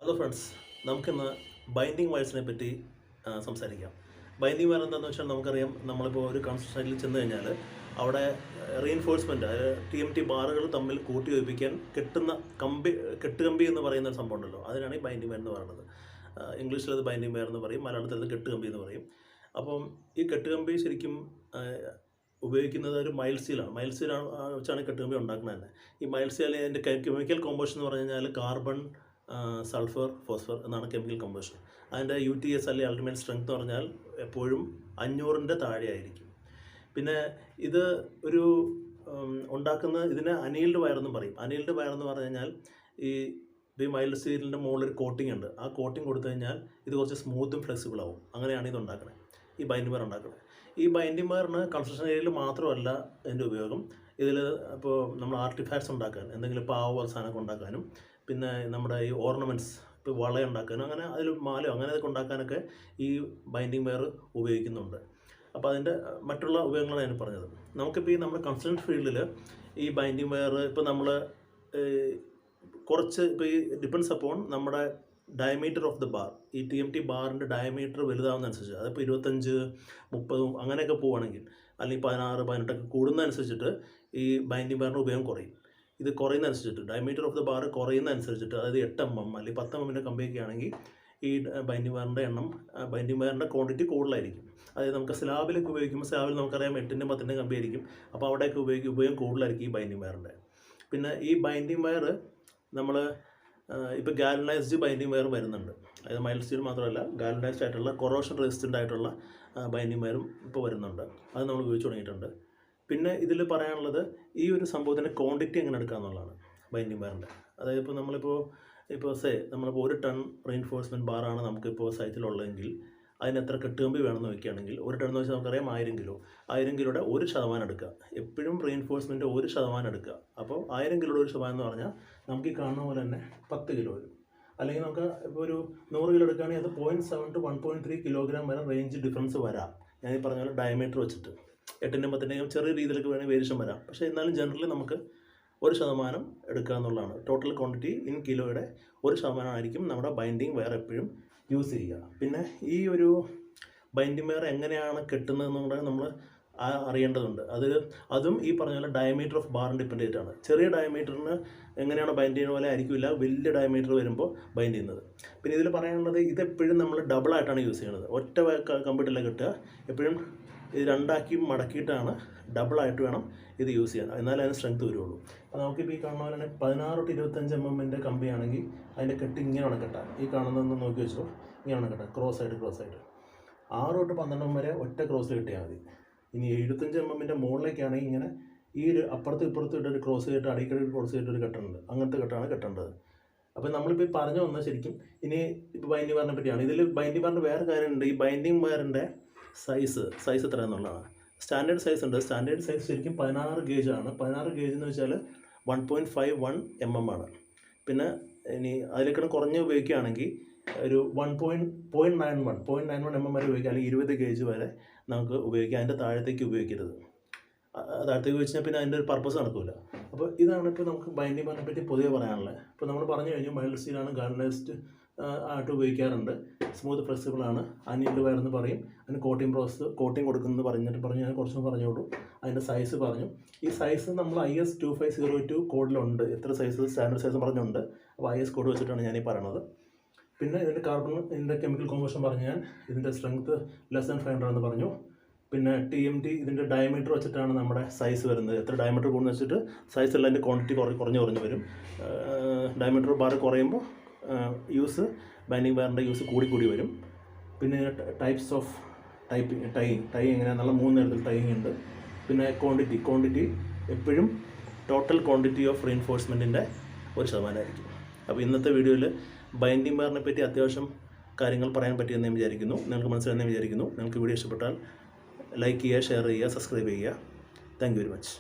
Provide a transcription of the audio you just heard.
Hello friends, നമുക്കിന്ന് binding വയർസിനെ പറ്റി സംസാരിക്കാം. ബൈൻഡിങ് വയർ എന്താണെന്ന് വെച്ചാൽ നമുക്കറിയാം, നമ്മളിപ്പോൾ ഒരു കൺസ്ട്രക്ഷൻ സൈറ്റിൽ ചെന്ന് കഴിഞ്ഞാൽ അവിടെ റീഇൻഫോഴ്സ്മെൻറ്റ്, അതായത് TMT ബാറുകൾ തമ്മിൽ കൂട്ടി യോജിപ്പിക്കാൻ കെട്ടുകമ്പി എന്ന് പറയുന്ന ഒരു സംഭവം ഉണ്ടല്ലോ, അതിനാണ് ഈ ബൈൻഡിങ് വയർ എന്ന് പറയുന്നത്. ഇംഗ്ലീഷിൽ അത് ബൈൻഡിങ് വയർ എന്ന് പറയും, മലയാളത്തിൽ അത് കെട്ടുകമ്പി എന്ന് പറയും. അപ്പം ഈ കെട്ടുകമ്പി ശരിക്കും ഉപയോഗിക്കുന്നത് ഒരു മൈൽഡ് സ്റ്റീലാണ്. മൈൽഡ് സ്റ്റീൽ വെച്ചാണ് കെട്ടുകമ്പി ഉണ്ടാക്കുന്നത് തന്നെ. ഈ മൈൽഡ് സ്റ്റീൽ അതിൻ്റെ കെമിക്കൽ കോമ്പോസിഷൻ എന്ന് പറഞ്ഞു കഴിഞ്ഞാൽ കാർബൺ, സൾഫർ, ഫോസ്ഫർ എന്നാണ് കെമിക്കൽ കമ്പോസിഷൻ. അതിൻ്റെ UTS അല്ലെങ്കിൽ അൾട്ടിമേറ്റ് സ്ട്രെങ്ത് എന്ന് പറഞ്ഞാൽ എപ്പോഴും 500-ൻ്റെ താഴെ ആയിരിക്കും. പിന്നെ ഇത് ഒരു ഇതിനെ അനീൽഡ് വയറെന്നും പറയും. അനീൽഡ് വയർ എന്ന് പറഞ്ഞു കഴിഞ്ഞാൽ ഈ മൈൽഡ് സ്റ്റീലിൻ്റെ മുകളിൽ ഒരു കോട്ടിംഗ് ഉണ്ട്. ആ കോട്ടിംഗ് കൊടുത്തു കഴിഞ്ഞാൽ ഇത് കുറച്ച് സ്മൂത്തും ഫ്ലെക്സിബിൾ ആവും. അങ്ങനെയാണ് ഇത് ഉണ്ടാക്കുന്നത്, ഈ ബൈൻഡിങ് വയർ ഉണ്ടാക്കുന്നത്. ഈ ബൈൻഡിങ് വയറിന് കൺസ്ട്രക്ഷൻ ഏരിയയിൽ മാത്രമല്ല ഇതിൻ്റെ ഉപയോഗം. ഇതിൽ ഇപ്പോൾ നമ്മൾ ആർട്ടിഫാക്ട്സ് ഉണ്ടാക്കാൻ, എന്തെങ്കിലും പാവ സാധനമൊക്കെ ഉണ്ടാക്കാനും, പിന്നെ നമ്മുടെ ഈ ഓർണമെൻറ്റ്സ്, ഇപ്പോൾ വള ഉണ്ടാക്കാനും, അങ്ങനെ അതിൽ മാലയോ അങ്ങനെയൊക്കെ ഉണ്ടാക്കാനൊക്കെ ഈ ബൈൻഡിങ് വയർ ഉപയോഗിക്കുന്നുണ്ട്. അപ്പോൾ അതിൻ്റെ മറ്റുള്ള ഉപയോഗങ്ങളാണ് ഞാൻ പറഞ്ഞത്. നമുക്കിപ്പോൾ ഈ നമ്മുടെ കൺസ്ട്രക്ഷൻ ഫീൽഡിൽ ഈ ബൈൻഡിങ് വയർ ഇപ്പോൾ നമ്മൾ കുറച്ച് ഇപ്പോൾ ഈ ഡിപ്പെൻഡ്സ് അപ്പോൺ നമ്മുടെ ഡയമീറ്റർ ഓഫ് ദ ബാർ. ഈ TMT ബാറിൻ്റെ ഡയമീറ്റർ വലുതാവുന്നതനുസരിച്ച്, അതിപ്പോൾ 25, 30 അങ്ങനെയൊക്കെ പോവുകയാണെങ്കിൽ, അല്ലെങ്കിൽ 16, 18 കൂടുന്നതനുസരിച്ചിട്ട് ഈ ബൈൻഡിങ് വയറിൻ്റെ ഉപയോഗം കുറയും. ഇത് കുറയുന്നതനുസരിച്ചിട്ട്, ഡയമീറ്റർ ഓഫ് ദ ബാർ കുറയുന്നതനുസരിച്ചിട്ട്, അതായത് 8 mm അല്ലെങ്കിൽ 10 mm കമ്പിയൊക്കെ ആണെങ്കിൽ ഈ ബൈൻഡിങ് വയറിൻ്റെ ബൈൻഡിങ് വയറിൻ്റെ ക്വാണ്ടിറ്റി കൂടുതലായിരിക്കും. അതായത് നമുക്ക് സ്ലാബിലൊക്കെ ഉപയോഗിക്കുമ്പോൾ, സ്ലാബിൽ നമുക്കറിയാം 8-ൻ്റെ 10-ൻ്റെ കമ്പി ആയിരിക്കും. അപ്പോൾ അവിടെയൊക്കെ ഉപയോഗം കൂടുതലായിരിക്കും ഈ ബൈൻഡിങ് വയറിൻ്റെ. പിന്നെ ഈ ബൈൻഡിങ് വയർ നമ്മൾ ഇപ്പോൾ ഗാലനൈസ്ഡ് ബൈൻഡിങ് വയർ വരുന്നുണ്ട്. അതായത് മൈൽഡ് സ്റ്റീൽ മാത്രമല്ല, ഗാലനൈസ്ഡ് ആയിട്ടുള്ള കൊറോഷൻ റെസിസ്റ്റൻ്റ് ആയിട്ടുള്ള ബൈൻഡിങ് വയറും ഇപ്പോൾ വരുന്നുണ്ട്. അത് നമ്മൾ ഉപയോഗിച്ച് തുടങ്ങിയിട്ടുണ്ട്. പിന്നെ ഇതിൽ പറയാനുള്ളത്, ഈ ഒരു സംഭവത്തിൻ്റെ ക്വാണ്ടിറ്റി എങ്ങനെ എടുക്കുക എന്നുള്ളതാണ് ബൈൻഡിങ് വയറിൻ്റെ. അതായത് ഇപ്പോൾ നമ്മളിപ്പോൾ നമ്മളിപ്പോൾ 1 ടൺ റീഇൻഫോഴ്സ്മെൻറ്റ് ബാറാണ് നമുക്കിപ്പോൾ സൈറ്റിലുള്ളതെങ്കിൽ അതിന് എത്ര കെട്ടുകമ്പി വേണമെന്ന് വയ്ക്കുകയാണെങ്കിൽ, 1 ടൺ എന്ന് വെച്ചാൽ നമുക്കറിയാം 1000 കിലോ. 1000 കിലോയുടെ 1% എടുക്കുക. എപ്പോഴും റീഇൻഫോഴ്സ്മെൻറ്റ് 1% എടുക്കുക. അപ്പോൾ 1000 കിലോയുടെ 1% എന്ന് പറഞ്ഞാൽ നമുക്ക് ഈ കാണുന്ന പോലെ തന്നെ 10 കിലോ വരും. അല്ലെങ്കിൽ നമുക്ക് ഇപ്പോൾ ഒരു 100 കിലോ എടുക്കുകയാണെങ്കിൽ അത് 0.7 to 1.3 കിലോഗ്രാം വരെ റേഞ്ച് ഡിഫറൻസ് വരാം. ഞാൻ ഈ പറഞ്ഞ പോലെ ഡയമീറ്റർ വെച്ചിട്ട് 8-ൻ്റെയും 10-ൻ്റെയും ചെറിയ രീതിയിലൊക്കെ വേണമെങ്കിൽ വേരിയേഷൻ വരാം. പക്ഷേ എന്നാലും ജനറലി നമുക്ക് 1% എടുക്കുക എന്നുള്ളതാണ്. ടോട്ടൽ ക്വാണ്ടിറ്റി ഇൻ കിലോയുടെ 1% ആയിരിക്കും നമ്മുടെ ബൈൻഡിങ് വയർ എപ്പോഴും യൂസ് ചെയ്യുക. പിന്നെ ഈ ഒരു ബൈൻഡിങ് വയർ എങ്ങനെയാണ് കെട്ടുന്നതെന്നും കൂടെ നമ്മൾ അറിയേണ്ടതുണ്ട്. അതും ഈ പറഞ്ഞ പോലെ ഡയമീറ്റർ ഓഫ് ബാറിന് ഡിപ്പെൻഡ് ചെയ്തിട്ടാണ്. ചെറിയ ഡയമീറ്ററിന് എങ്ങനെയാണ് ബൈൻഡ് ചെയ്യുന്ന പോലെ ആയിരിക്കില്ല വലിയ ഡയമീറ്റർ വരുമ്പോൾ ബൈൻഡ് ചെയ്യുന്നത്. പിന്നെ ഇതിൽ പറയാനുള്ളത്, ഇതെപ്പോഴും നമ്മൾ ഡബിളായിട്ടാണ് യൂസ് ചെയ്യുന്നത്. ഒറ്റ കമ്പിട്ടല്ല കെട്ടുക, എപ്പോഴും ഇത് 2 മടക്കിയിട്ടാണ്, ഡബിളായിട്ട് വേണം ഇത് യൂസ് ചെയ്യാൻ. എന്നാലേ അതിന് സ്ട്രെങ്ത് വരുള്ളൂ. അപ്പോൾ നമുക്കിപ്പോൾ ഈ കാണുന്ന പോലെ തന്നെ 16 to 25 mm കമ്പിയാണെങ്കിൽ അതിൻ്റെ കെട്ട് ഇങ്ങനെയാണ് കെട്ടാൻ. ഈ കാണുന്നതൊന്ന് നോക്കി വെച്ചോ, ഇങ്ങനെയാണ് കെട്ടാൻ, ക്രോസ് ആയിട്ട്. 6 to 12 വരെ ഒറ്റ ക്രോസ് കെട്ടിയാൽ മതി. ഇനി 75 mm മുകളിലേക്കാണെങ്കിൽ ഇങ്ങനെ ഈ ഒരു അപ്പുറത്തും ഇപ്പുറത്തും ഇട്ടൊരു ക്രോസ് കെട്ട്, അടിക്കടി ക്രോസ് കെട്ടൊരു കെട്ടുണ്ട്. അങ്ങനത്തെ കെട്ടാണ് കെട്ടേണ്ടത്. അപ്പോൾ നമ്മളിപ്പോൾ പറഞ്ഞു വന്നാൽ ശരിക്കും ഇനി ഇപ്പോൾ ബൈൻഡിങ് വയറിനെ പറ്റിയാണ്. ഇതിൽ ബൈൻഡിങ് വയറിൻ്റെ വേറെ കാര്യമുണ്ട്. ഈ ബൈൻഡിങ് വയറിൻ്റെ സൈസ് എത്ര എന്നുള്ളതാണ്. സ്റ്റാൻഡേർഡ് സൈസ് ഉണ്ട്. സ്റ്റാൻഡേർഡ് സൈസ് ശരിക്കും 16 ഗേജ് ആണ്. 16 ഗേജ് എന്ന് വെച്ചാൽ 1.51 mm ആണ്. പിന്നെ ഇനി അതിലേക്കാണ് കുറഞ്ഞ് ഉപയോഗിക്കുകയാണെങ്കിൽ ഒരു 0.91 mm വരെ ഉപയോഗിക്കുക, അല്ലെങ്കിൽ 20 ഗേജ് വരെ നമുക്ക് ഉപയോഗിക്കാം. അതിൻ്റെ താഴത്തേക്ക് ഉപയോഗിക്കരുത്. താഴത്തേക്ക് ഉപയോഗിച്ച് കഴിഞ്ഞാൽ പിന്നെ അതിൻ്റെ ഒരു പർപ്പസ് നടക്കില്ല. അപ്പോൾ ഇതാണ് ഇപ്പോൾ നമുക്ക് ബൈൻഡിങ് വയറിനെ പറ്റി പൊതുവെ പറയാനുള്ളത്. ഇപ്പോൾ നമ്മൾ പറഞ്ഞു കഴിഞ്ഞു, മൈൽഡ് സ്റ്റീലാണ്, ഗാലനൈസ്ഡ് ആയിട്ട് ഉപയോഗിക്കാറുണ്ട്, സ്മൂത്ത് ഫ്ലെക്സിബിളാണ്, അനീൽഡ് വയർ എന്ന് പറയും. അതിന് കോട്ടിംഗ് കൊടുക്കുന്നത് ഞാൻ കുറച്ചും പറഞ്ഞോളൂ. അതിൻ്റെ സൈസ് പറഞ്ഞു. ഈ സൈസ് നമ്മൾ IS 2502 കോഡിലുണ്ട്. എത്ര സൈസ് സ്റ്റാൻഡേർഡ് സൈസ് പറഞ്ഞുണ്ട്. അപ്പോൾ IS കോഡ് വെച്ചിട്ടാണ് ഞാനീ പറയണത്. പിന്നെ ഇതിൻ്റെ കെമിക്കൽ കോമ്പോസിഷൻ പറഞ്ഞു ഞാൻ. ഇതിൻ്റെ സ്ട്രെങ്ത് ലെസ് ദാൻ 500 എന്ന് പറഞ്ഞു. പിന്നെ TMT ഇതിൻ്റെ ഡയമീറ്റർ വെച്ചിട്ടാണ് നമ്മുടെ സൈസ് വരുന്നത്. എത്ര ഡയമീറ്റർ കൂടുന്ന വെച്ചിട്ട് സൈസ് എല്ലാം അതിൻ്റെ ക്വാണ്ടിറ്റി കുറഞ്ഞു വരും. ഡയമീറ്റർ ബാർ കുറയുമ്പോൾ ബൈൻഡിങ് വയറിൻ്റെ യൂസ് കൂടി വരും. പിന്നെ ടൈപ്സ് ഓഫ് ടൈ എങ്ങനെയാണെന്നുള്ള 3 തരത്തിൽ ടൈയിങ് ഉണ്ട്. പിന്നെ ക്വാണ്ടിറ്റി എപ്പോഴും ടോട്ടൽ ക്വാണ്ടിറ്റി ഓഫ് റീഇൻഫോഴ്സ്മെൻറ്റിൻ്റെ 1% ആയിരിക്കും. അപ്പോൾ ഇന്നത്തെ വീഡിയോയിൽ ബൈൻഡിങ് വയറിനെ പറ്റി അത്യാവശ്യം കാര്യങ്ങൾ പറയാൻ പറ്റിയെന്ന് ഞാൻ വിചാരിക്കുന്നു. നിങ്ങൾക്ക് മനസ്സിലായെന്ന് വിചാരിക്കുന്നു. നിങ്ങൾക്ക് വീഡിയോ ഇഷ്ടപ്പെട്ടാൽ ലൈക്ക് ചെയ്യുക, ഷെയർ ചെയ്യുക, സബ്സ്ക്രൈബ് ചെയ്യുക. Thank you very much.